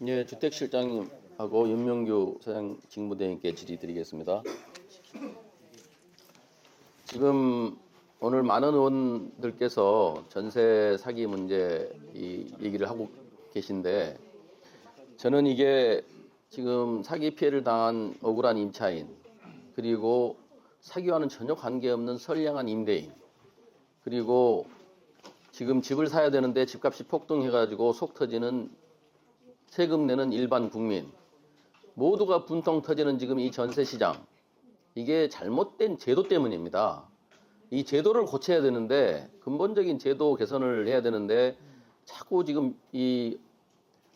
예, 주택실장님하고 윤명규 사장 직무대행께 질의드리겠습니다. 지금 오늘 많은 의원들께서 전세 사기 문제 얘기를 하고 계신데, 저는 이게 지금 사기 피해를 당한 억울한 임차인, 그리고 사기와는 전혀 관계없는 선량한 임대인, 그리고 지금 집을 사야 되는데 집값이 폭등해가지고 속 터지는 세금 내는 일반 국민, 모두가 분통 터지는 지금 이 전세 시장, 이게 잘못된 제도 때문입니다. 이 제도를 고쳐야 되는데, 근본적인 제도 개선을 해야 되는데, 자꾸 지금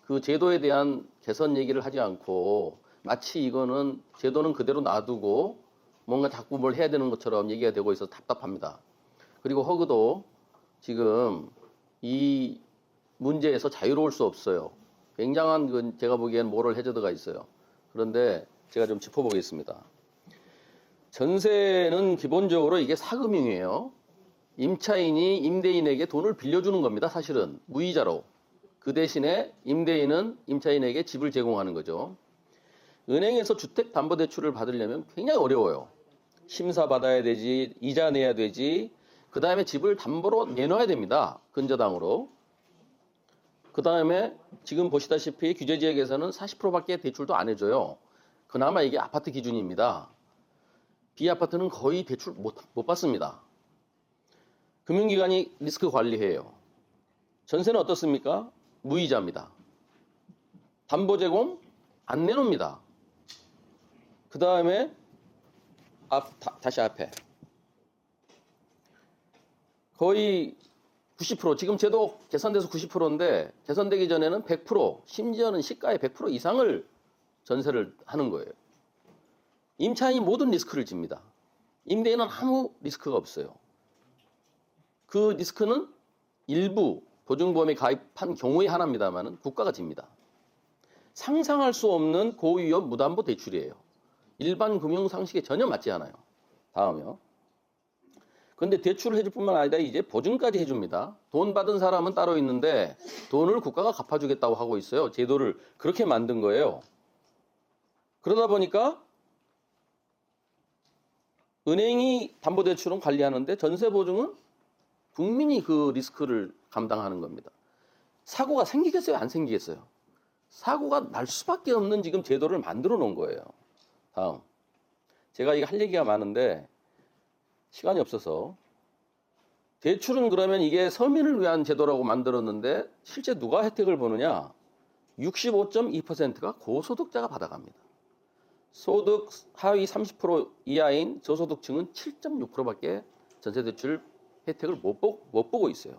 그 제도에 대한 개선 얘기를 하지 않고, 마치 이거는 제도는 그대로 놔두고 뭔가 자꾸 뭘 해야 되는 것처럼 얘기가 되고 있어서 답답합니다. 그리고 허그도 지금 이 문제에서 자유로울 수 없어요. 굉장한 제가 보기엔 모럴 해저드가 있어요. 그런데 제가 좀 짚어보겠습니다. 전세는 기본적으로 이게 사금융이에요. 임차인이 임대인에게 돈을 빌려주는 겁니다. 사실은 무이자로. 그 대신에 임대인은 임차인에게 집을 제공하는 거죠. 은행에서 주택담보대출을 받으려면 굉장히 어려워요. 심사 받아야 되지, 이자 내야 되지, 그 다음에 집을 담보로 내놔야 됩니다. 근저당으로. 그 다음에 지금 보시다시피 규제지역에서는 40%밖에 대출도 안 해줘요. 그나마 이게 아파트 기준입니다. 비아파트는 거의 대출 못 받습니다. 금융기관이 리스크 관리해요. 전세는 어떻습니까? 무이자입니다. 담보 제공 안 내놓습니다. 그 다음에 다시 앞에 거의 90%, 지금 제도 개선돼서 90%인데 개선되기 전에는 100%, 심지어는 시가의 100% 이상을 전세를 하는 거예요. 임차인이 모든 리스크를 집니다. 임대인은 아무 리스크가 없어요. 그 리스크는 일부 보증보험에 가입한 경우에 하나입니다만 국가가 집니다. 상상할 수 없는 고위험 무담보 대출이에요. 일반 금융 상식에 전혀 맞지 않아요. 다음이요. 근데 대출을 해줄 뿐만 아니라 이제 보증까지 해줍니다. 돈 받은 사람은 따로 있는데 돈을 국가가 갚아주겠다고 하고 있어요. 제도를 그렇게 만든 거예요. 그러다 보니까 은행이 담보대출은 관리하는데 전세보증은 국민이 그 리스크를 감당하는 겁니다. 사고가 생기겠어요? 안 생기겠어요? 사고가 날 수밖에 없는 지금 제도를 만들어 놓은 거예요. 다음. 제가 이거 할 얘기가 많은데 시간이 없어서, 대출은 그러면 이게 서민을 위한 제도라고 만들었는데 실제 누가 혜택을 보느냐? 65.2%가 고소득자가 받아갑니다. 소득 하위 30% 이하인 저소득층은 7.6%밖에 전세대출 혜택을 못 보고 있어요.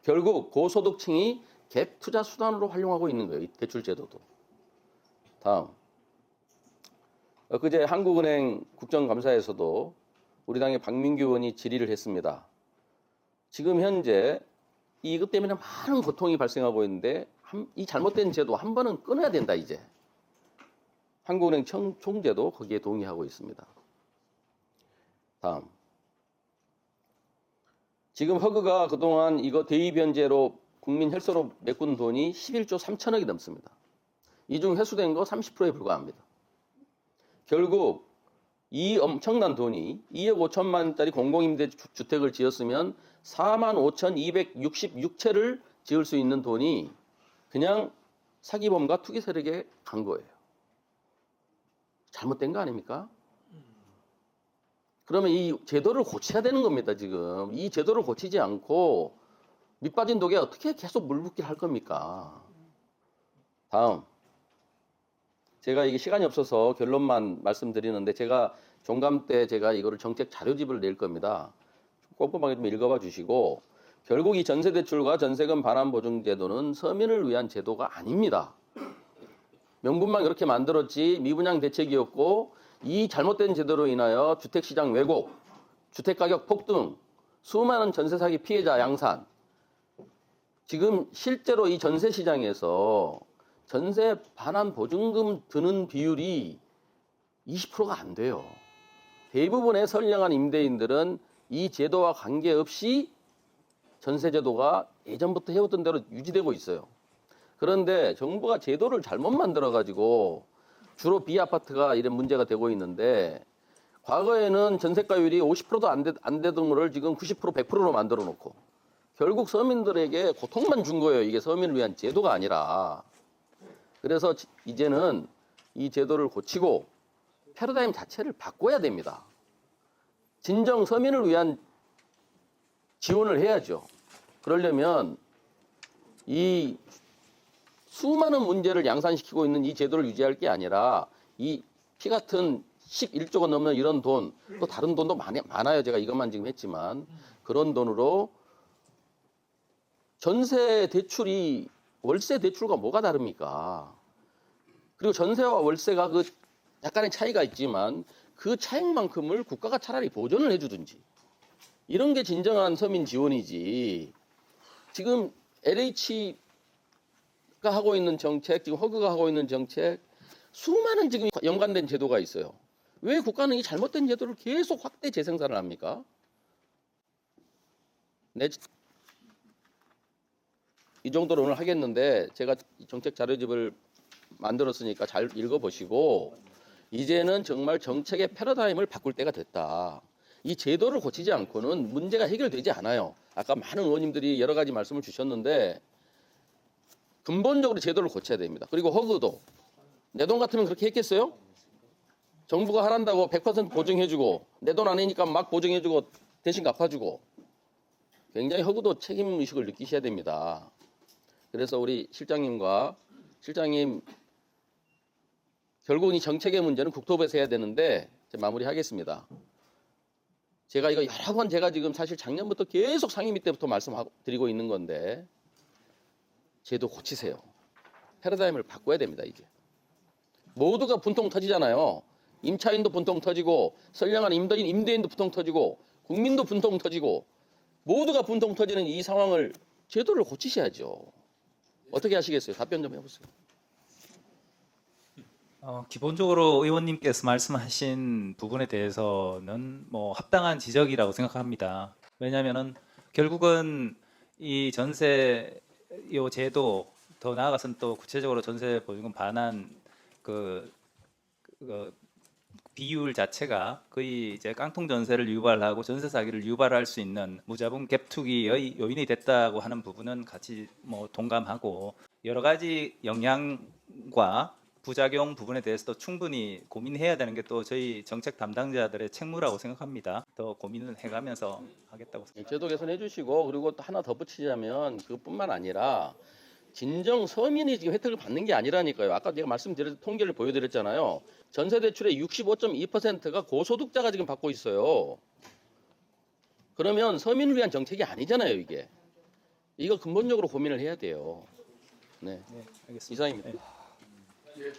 결국 고소득층이 갭 투자 수단으로 활용하고 있는 거예요. 이 대출 제도도. 다음. 엊그제 한국은행 국정감사에서도 우리 당의 박민규 의원이 질의를 했습니다. 지금 현재 이것 때문에 많은 고통이 발생하고 있는데 이 잘못된 제도 한 번은 끊어야 된다 이제. 한국은행 총재도 거기에 동의하고 있습니다. 다음. 지금 허그가 그동안 이거 대입연제로 국민 혈세로 메꾼 돈이 11조 3천억이 넘습니다. 이 중 회수된 거 30%에 불과합니다. 결국 이 엄청난 돈이 2억 5천만짜리 공공임대주택을 지었으면 4만 5,266채를 지을 수 있는 돈이 그냥 사기범과 투기 세력에 간 거예요. 잘못된 거 아닙니까? 그러면 이 제도를 고쳐야 되는 겁니다, 지금. 이 제도를 고치지 않고 밑빠진 독에 어떻게 계속 물붓기를 할 겁니까? 다음. 제가 이게 시간이 없어서 결론만 말씀드리는데 제가 종감 때 제가 이거를 정책 자료집을 낼 겁니다. 꼼꼼하게 좀 읽어봐 주시고, 결국 이 전세대출과 전세금 반환보증제도는 서민을 위한 제도가 아닙니다. 명분만 이렇게 만들었지 미분양 대책이었고, 이 잘못된 제도로 인하여 주택시장 왜곡, 주택가격 폭등, 수많은 전세 사기 피해자 양산. 지금 실제로 이 전세시장에서 전세 반환 보증금 드는 비율이 20%가 안 돼요. 대부분의 선량한 임대인들은 이 제도와 관계없이 전세제도가 예전부터 해오던 대로 유지되고 있어요. 그런데 정부가 제도를 잘못 만들어 가지고 주로 비아파트가 이런 문제가 되고 있는데 과거에는 전세가율이 50%도 안 되던 거를 지금 90% 100%로 만들어 놓고 결국 서민들에게 고통만 준 거예요. 이게 서민을 위한 제도가 아니라. 그래서 이제는 이 제도를 고치고 패러다임 자체를 바꿔야 됩니다. 진정 서민을 위한 지원을 해야죠. 그러려면 이 수많은 문제를 양산시키고 있는 이 제도를 유지할 게 아니라 이 피 같은 11조가 넘는 이런 돈, 또 다른 돈도 많아요. 제가 이것만 지금 했지만 그런 돈으로 전세 대출이 월세 대출과 뭐가 다릅니까? 그리고 전세와 월세가 그 약간의 차이가 있지만 그 차익만큼을 국가가 차라리 보전을 해주든지 이런 게 진정한 서민 지원이지. 지금 LH가 하고 있는 정책, 지금 허그가 하고 있는 정책, 수많은 지금 연관된 제도가 있어요. 왜 국가는 이 잘못된 제도를 계속 확대 재생산을 합니까? 이 정도로 오늘 하겠는데 제가 정책 자료집을 만들었으니까 잘 읽어보시고 이제는 정말 정책의 패러다임을 바꿀 때가 됐다. 이 제도를 고치지 않고는 문제가 해결되지 않아요. 아까 많은 의원님들이 여러 가지 말씀을 주셨는데 근본적으로 제도를 고쳐야 됩니다. 그리고 허그도 내 돈 같으면 그렇게 했겠어요? 정부가 하란다고 100% 보증해주고 내 돈 아니니까 막 보증해주고 대신 갚아주고 굉장히 허그도 책임의식을 느끼셔야 됩니다. 그래서 우리 실장님과 실장님 결국은 이 정책의 문제는 국토부에서 해야 되는데 마무리하겠습니다. 제가 이거 여러 번 제가 지금 사실 작년부터 계속 상임위 때부터 말씀드리고 있는 건데 제도 고치세요. 패러다임을 바꿔야 됩니다. 이제 모두가 분통 터지잖아요. 임차인도 분통 터지고 선량한 임대인도 분통 터지고 국민도 분통 터지고 모두가 분통 터지는 이 상황을 제도를 고치셔야죠. 어떻게 하시겠어요? 답변 좀 해보세요. 기본적으로 의원님께서 말씀하신 부분에 대해서는 뭐 합당한 지적이라고 생각합니다. 왜냐하면은 결국은 이 전세 이 제도 더 나아가서는 또 구체적으로 전세 보증금 반환 그 비율 자체가 거의 이제 깡통 전세를 유발하고 전세 사기를 유발할 수 있는 무자본 갭 투기의 요인이 됐다고 하는 부분은 같이 뭐 동감하고 여러 가지 영향과 부작용 부분에 대해서도 충분히 고민해야 되는 게 또 저희 정책 담당자들의 책무라고 생각합니다. 더 고민을 해가면서 하겠다고 생각합니다. 제도 개선해 주시고 그리고 또 하나 덧붙이자면 그것뿐만 아니라 진정 서민이 지금 혜택을 받는 게 아니라니까요. 아까 제가 말씀드린 통계를 보여드렸잖아요. 전세 대출의 65.2%가 고소득자가 지금 받고 있어요. 그러면 서민을 위한 정책이 아니잖아요, 이게. 이거 근본적으로 고민을 해야 돼요. 네, 네, 알겠습니다. 이상입니다. 네. 예.